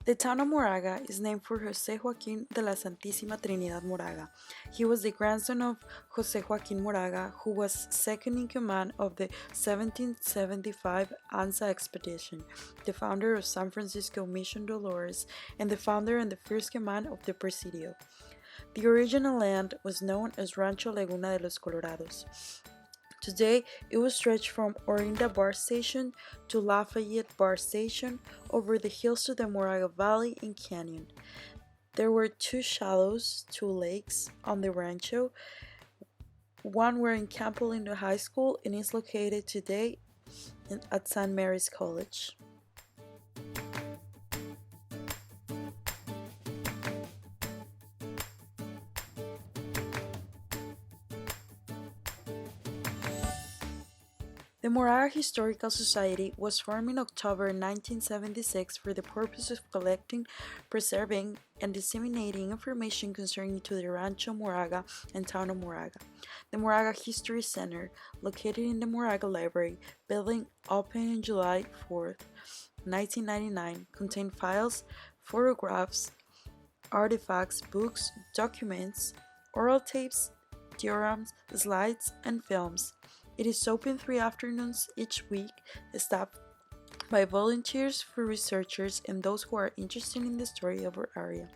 The town of Moraga is named for José Joaquín de la Santísima Trinidad Moraga. He was the grandson of José Joaquín Moraga, who was second in command of the 1775 Anza expedition, the founder of San Francisco Mission Dolores, and the founder and the first command of the Presidio. The original land was known as Rancho Laguna de los Colorados. Today, it was stretched from Orinda Bar Station to Lafayette Bar Station over the hills to the Moraga Valley and Canyon. There were two shallows, two lakes, on the rancho. One were in Campo Lindo High School and is located today at St. Mary's College. The Moraga Historical Society was formed in October 1976 for the purpose of collecting, preserving, and disseminating information concerning to the Rancho Moraga and town of Moraga. The Moraga History Center, located in the Moraga Library building, opened on July 4, 1999, contained files, photographs, artifacts, books, documents, oral tapes, dioramas, slides, and films. It is open 3 afternoons each week, staffed by volunteers for researchers and those who are interested in the story of our area.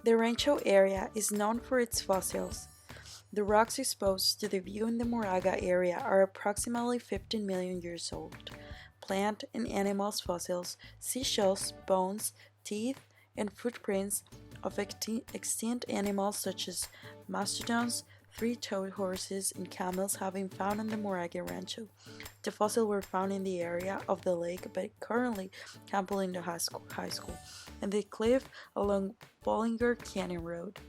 The Rancho area is known for its fossils. The rocks exposed to the view in the Moraga area are approximately 15 million years old. Plant and animal fossils, seashells, bones, teeth, and footprints of extinct animals such as mastodons, three-toed horses, and camels have been found in the Moraga Rancho. The fossils were found in the area of the lake, but currently Campo Lindo High School, and the cliff along Bollinger Canyon Road.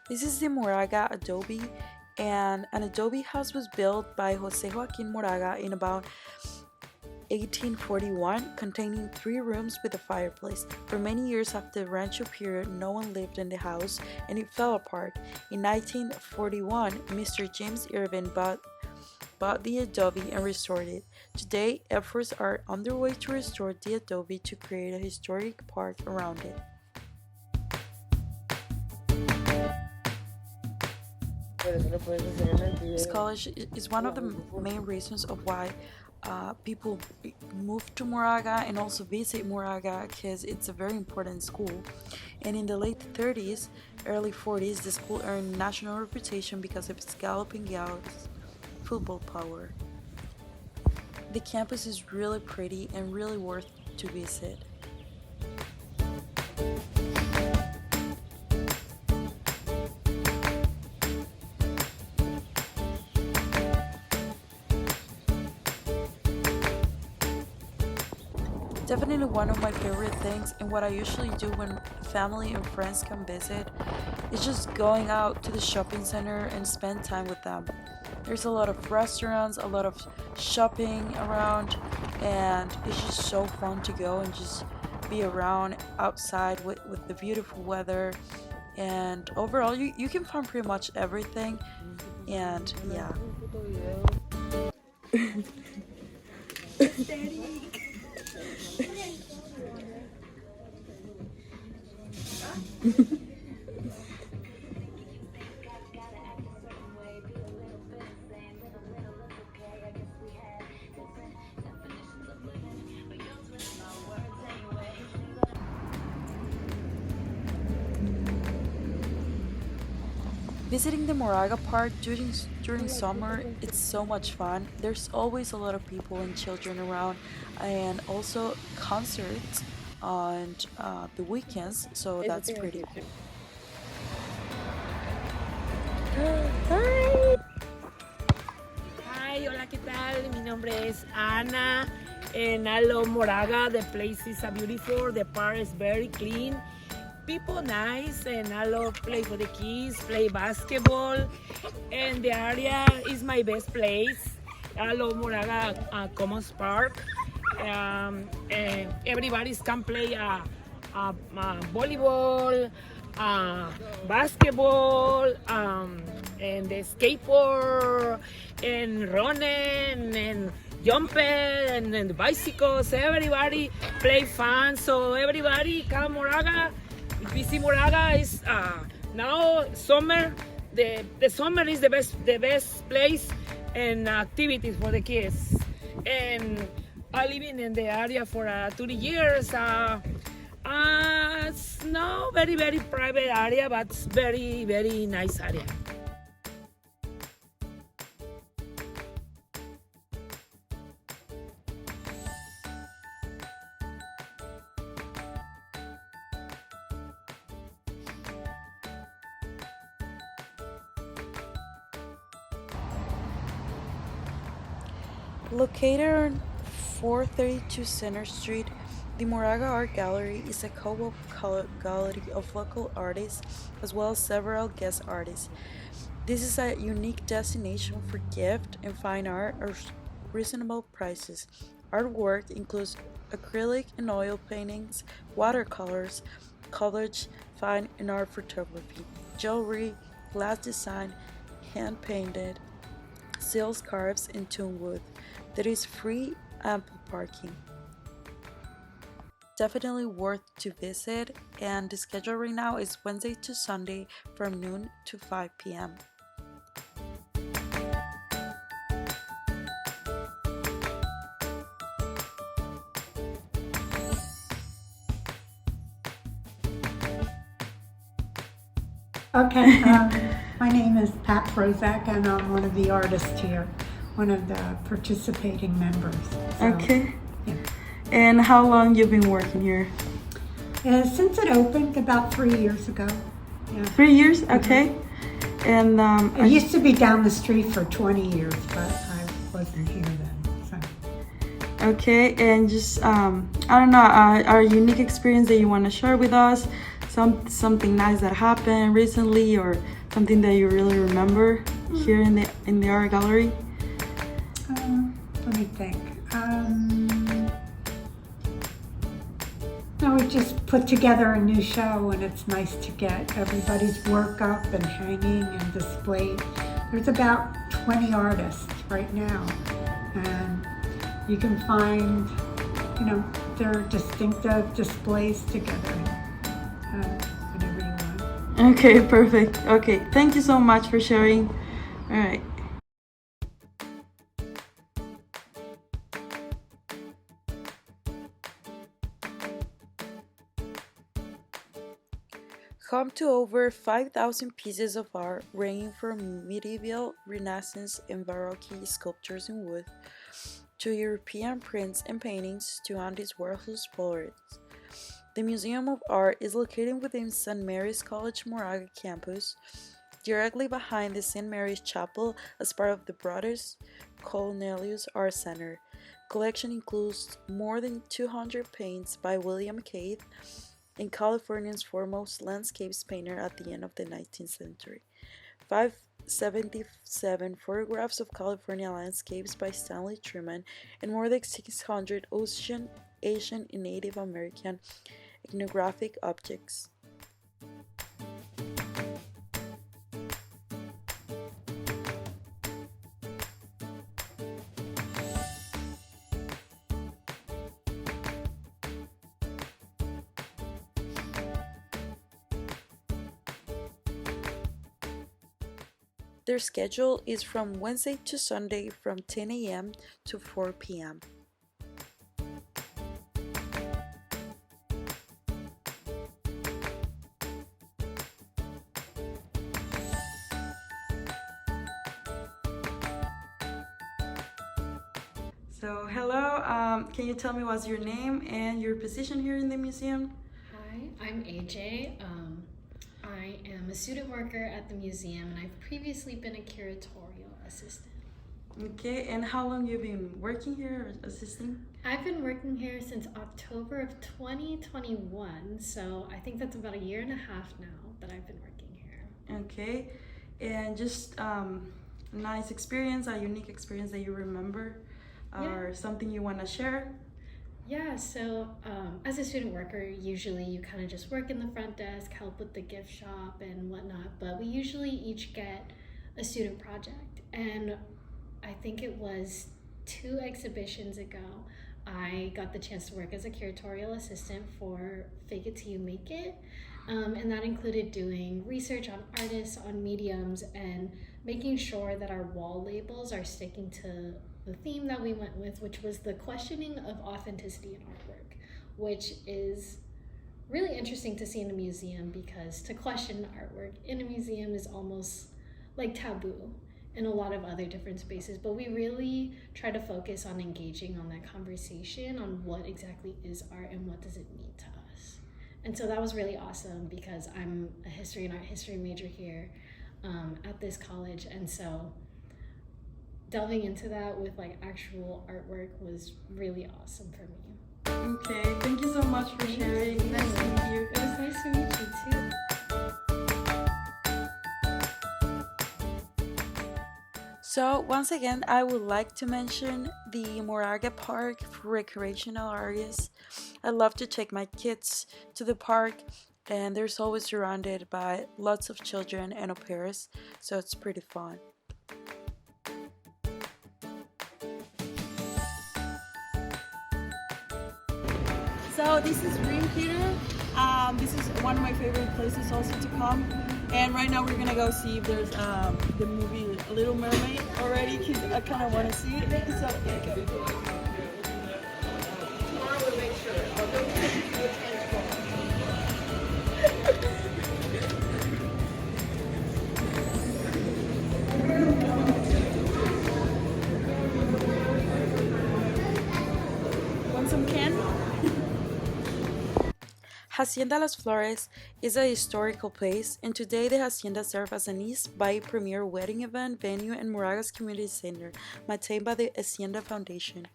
This is the Moraga adobe, and an adobe house was built by José Joaquín Moraga in about 1841, containing 3 rooms with a fireplace. For many years after the Rancho period, no one lived in the house, and it fell apart. In 1941, Mr. James Irvin bought the adobe and restored it. Today, efforts are underway to restore the adobe to create a historic park around it. This college is one of the main reasons of why people move to Moraga and also visit Moraga, because it's a very important school. And in the late 30s, early 40s, the school earned national reputation because of its galloping gals football power. The campus is really pretty and really worth to visit. Definitely one of my favorite things, and what I usually do when family and friends come visit is just going out to the shopping center and spend time with them. There's a lot of restaurants, a lot of shopping around, and it's just so fun to go and just be around outside with the beautiful weather. And overall, you can find pretty much everything, and yeah. Visiting the Moraga Park during summer, it's so much fun. There's always a lot of people and children around, and also concerts on the weekends, so that's pretty cool. Hi, hola, ¿qué tal? Mi nombre es Ana, and I love Moraga. The place is beautiful, the park is very clean, people nice, and I love play for the kids, play basketball, and the area is my best place. I love Moraga Commons Park. Everybody can play volleyball, basketball, and the skateboard, and running, and jumping, and the bicycles. Everybody play fun. So everybody come Moraga. Visit Moraga is now summer. The summer is the best place and activities for the kids. And I living in the area for 30 years. It's not very private area, but it's very nice area. Located on 432 Center Street, the Moraga Art Gallery is a co-op gallery of local artists as well as several guest artists. This is a unique destination for gift and fine art at reasonable prices. Artwork includes acrylic and oil paintings, watercolors, collage, fine and art photography, jewelry, glass design, hand painted, seal scarves, and tuned wood. There is free, ample parking. Definitely worth to visit, and the schedule right now is Wednesday to Sunday from noon to 5 p.m. Okay, my name is Pat Prozak, and I'm one of the artists here, one of the participating members. So, Okay. yeah. And how long you've been working here? Since it opened about 3 years ago. Yeah. 3 years? Okay. And It used to be down the street for 20 years, but I wasn't here then. So. okay, and just I don't know, our unique experience that you want to share with us, something nice that happened recently, or something that you really remember here in the art gallery. Let me think. No, we just put together a new show, and it's nice to get everybody's work up and hanging and displayed. There's about 20 artists right now, and you can find, their distinctive displays together whenever you want. Okay, perfect. Okay, thank you so much for sharing. All right. Home to over 5,000 pieces of art ranging from medieval, Renaissance, and Baroque sculptures in wood to European prints and paintings to Andy Warhol's portraits. The Museum of Art is located within St. Mary's College Moraga campus. directly behind the St. Mary's Chapel as part of the Brothers Cornelius Art Center. Collection includes more than 200 paints by William Keith, and California's foremost landscapes painter at the end of the 19th century. 577 photographs of California landscapes by Stanley Truman, and more than 600 ocean, Asian, and Native American ethnographic objects. Their schedule is from Wednesday to Sunday from 10 a.m. to 4 p.m. So, hello, can you tell me what's your name and your position here in the museum? Hi, I'm AJ. I am a student worker at the museum, and I've previously been a curatorial assistant. Okay, and how long you been working here or assisting? I've been working here since October of 2021, so I think that's about a year and a half now that I've been working here. Okay, and just nice experience, a unique experience that you remember, or something you want to share? Yeah, so as a student worker, usually you kind of just work in the front desk, help with the gift shop and whatnot, but we usually each get a student project. And I think it was 2 exhibitions ago, I got the chance to work as a curatorial assistant for Fake It Till You Make It. And that included doing research on artists, on mediums, and making sure that our wall labels are sticking to the theme that we went with, which was the questioning of authenticity in artwork, which is really interesting to see in a museum, because to question artwork in a museum is almost like taboo in a lot of other different spaces, but we really try to focus on engaging on that conversation on what exactly is art and what does it mean to us. And so that was really awesome, because I'm a history and art history major here at this college, and so delving into that with like actual artwork was really awesome for me. Okay, thank you so much for sharing. Nice to meet you. It was nice to meet you too. So once again, I would like to mention the Moraga Park for recreational areas. I love to take my kids to the park, and they're always surrounded by lots of children and au pairs, so it's pretty fun. So this is Green Theater. This is one of my favorite places also to come. And right now we're gonna go see if there's the movie Little Mermaid already, because I kind of want to see it. So yeah, go. Tomorrow we'll make sure. I'll go take you to the Want some candy? Hacienda Las Flores is a historical place, and today the hacienda serves as an East Bay premier wedding event venue and Moraga's community center, maintained by the Hacienda Foundation.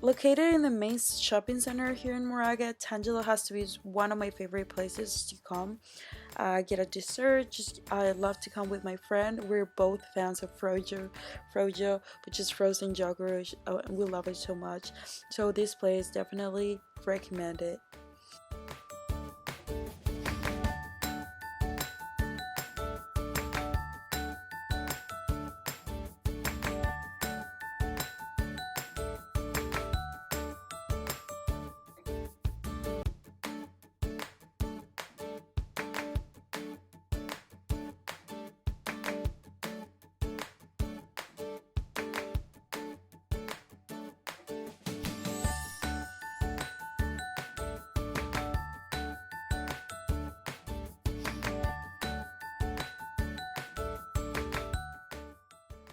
Located in the main shopping center here in Moraga, Tangelo has to be one of my favorite places to come. Get a dessert. I love to come with my friend. We're both fans of Frojo, which is frozen yogurt. We love it so much. So this place definitely recommended.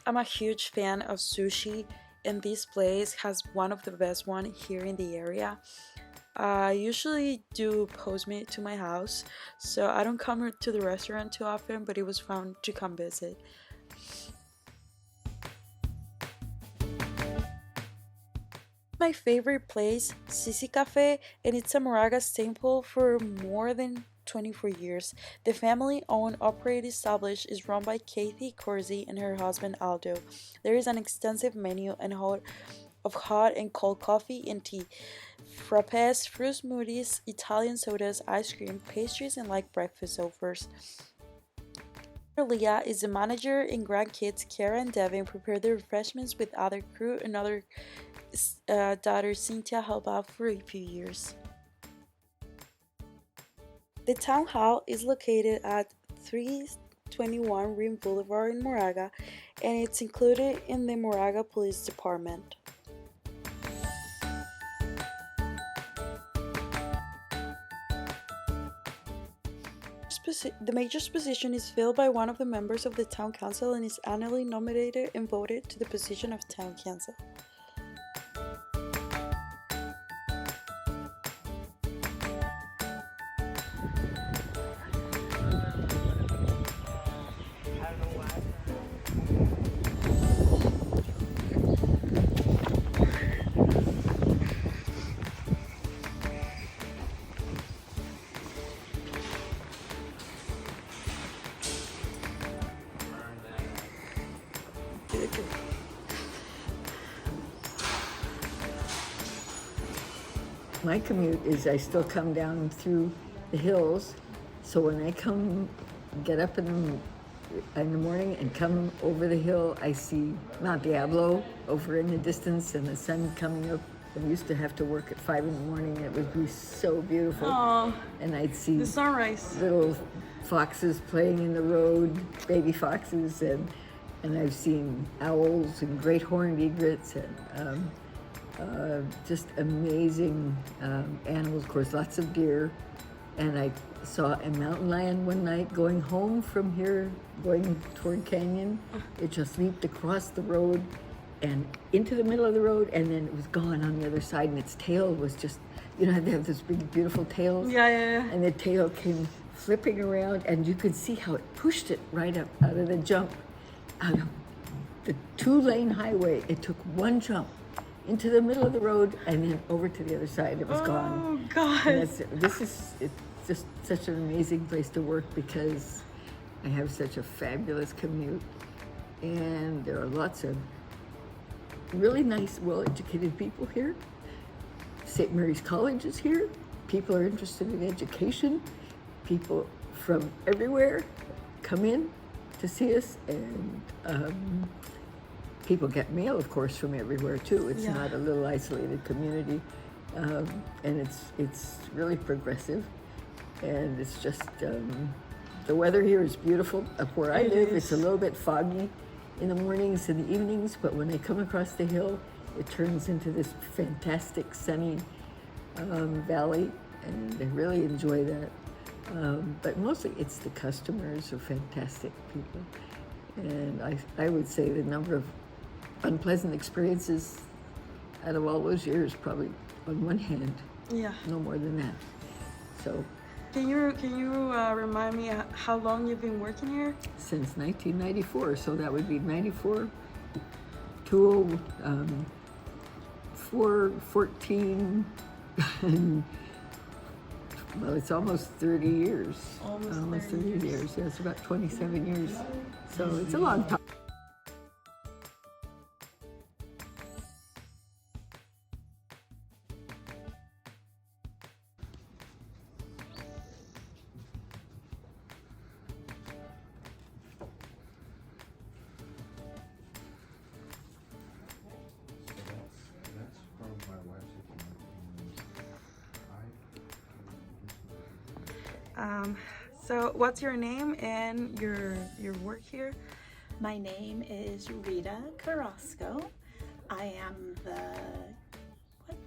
I'm a huge fan of sushi, and this place has one of the best one here in the area. I usually do Postmate to my house, so I don't come to the restaurant too often, but it was fun to come visit. My favorite place, Sisi Cafe, and it's a Moraga staple for more than 24 years. The family owned operated establishment is run by Kathy Corsi and her husband Aldo. There is an extensive menu and of hot and cold coffee and tea, frappes, fruit smoothies, Italian sodas, ice cream, pastries, and light breakfast offers. Leah is the manager, and grandkids Kara and Devin prepare the refreshments with other crew, and other daughter Cynthia helped out for a few years. The town hall is located at 321 Rim Boulevard in Moraga, and it's included in the Moraga Police Department. The mayor's position is filled by one of the members of the town council and is annually nominated and voted to the position of town council. My commute is I still come down through the hills, so when I get up in the morning and come over the hill, I see Mount Diablo over in the distance and the sun coming up. I used to have to work at 5 in the morning. It would be so beautiful. Aww, and I'd see the sunrise. Little foxes playing in the road, baby foxes, and I've seen owls and great horned egrets and just amazing animals. Of course, lots of deer. And I saw a mountain lion one night going home from here, going toward Canyon. It just leaped across the road and into the middle of the road, and then it was gone on the other side, and its tail was just, they have those big, beautiful tails. Yeah. And the tail came flipping around, and you could see how it pushed it right up out of the jump, out of the 2-lane highway. It took one jump into the middle of the road and then over to the other side. It was gone. Oh, God. And it's just such an amazing place to work because I have such a fabulous commute, and there are lots of really nice, well-educated people here. St. Mary's College is here. People are interested in education. People from everywhere come in to see us, and people get mail, of course, from everywhere too. It's not a little isolated community, and it's really progressive, and it's just the weather here is beautiful. Up where I live, it's a little bit foggy in the mornings and the evenings, but when I come across the hill, it turns into this fantastic sunny valley, and I really enjoy that. But mostly it's the customers are fantastic people, and I would say the number of unpleasant experiences out of all those years, probably on one hand, no more than that. So Can you remind me how long you've been working here? Since 1994, so that would be 94, 4, 14, and well, it's almost 30 years. Almost 30 years. Yeah, it's about 27 years. So it's a long time. So what's your name and your work here? My name is Rita Carrasco. I am the,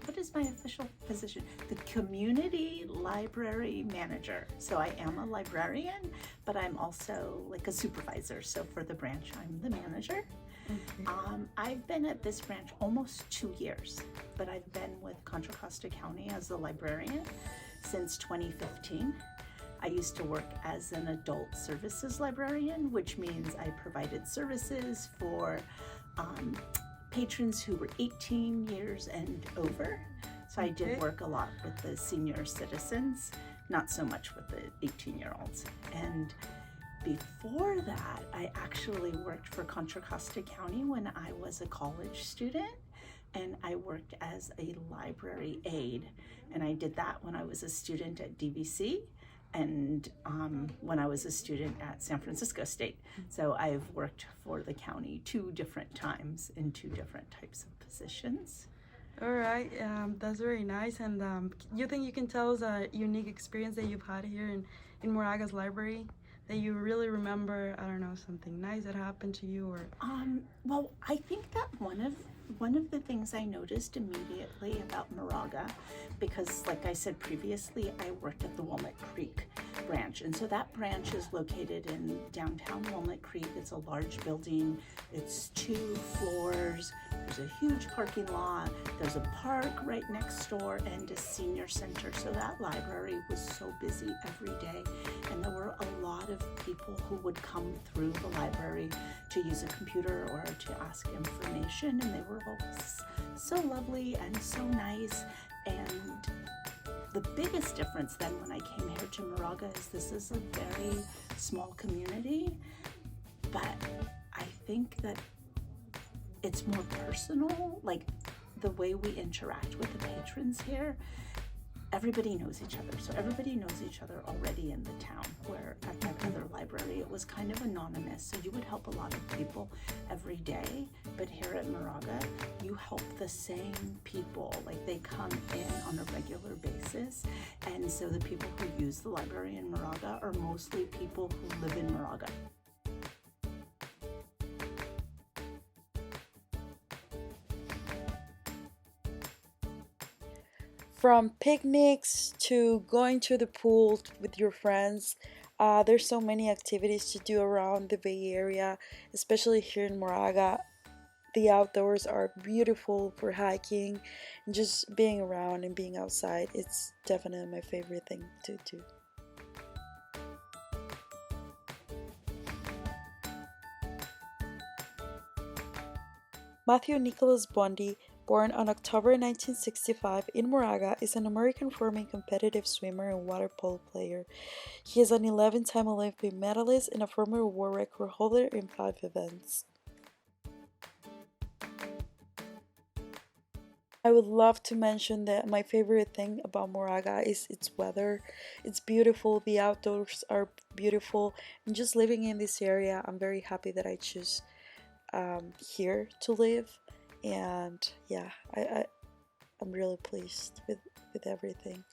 what what is my official position? The community library manager. So I am a librarian, but I'm also like a supervisor. So for the branch, I'm the manager. Okay. I've been at this branch almost 2 years, but I've been with Contra Costa County as a librarian since 2015. I used to work as an adult services librarian, which means I provided services for patrons who were 18 years and over. So I did work a lot with the senior citizens, not so much with the 18-year-olds. And before that, I actually worked for Contra Costa County when I was a college student, and I worked as a library aide. And I did that when I was a student at DVC and when I was a student at San Francisco State. So I've worked for the county 2 different times in 2 different types of positions. All right, that's very nice. And you think you can tell us a unique experience that you've had here in Moraga's library that you really remember? I don't know, something nice that happened to you, or well, I think that one of the things I noticed immediately about Moraga, because like I said previously, I worked at the Walnut Creek branch, and so that branch is located in downtown Walnut Creek. It's a large building. It's 2 floors. There's a huge parking lot. There's a park right next door and a senior center. So that library was so busy every day, and there were a lot of people who would come through the library to use a computer or to ask information, and they were all so lovely and so nice. And the biggest difference then when I came here to Moraga is this is a very small community, but I think that it's more personal, like the way we interact with the patrons here. Everybody knows each other, so everybody knows each other already in the town, where at that other library it was kind of anonymous, so you would help a lot of people every day, but here at Moraga you help the same people, like they come in on a regular basis. And so the people who use the library in Moraga are mostly people who live in Moraga. from picnics to going to the pool with your friends. There's so many activities to do around the Bay Area, especially here in Moraga. The outdoors are beautiful for hiking and just being around and being outside. It's definitely my favorite thing to do. Matthew Nicholas Bundy, born on October 1965 in Moraga, is an American-forming competitive swimmer and water polo player. He is an 11-time Olympic medalist and a former world record holder in 5 events. I would love to mention that my favorite thing about Moraga is its weather. It's beautiful, the outdoors are beautiful, and just living in this area, I'm very happy that I choose here to live. And yeah, I'm really pleased with everything.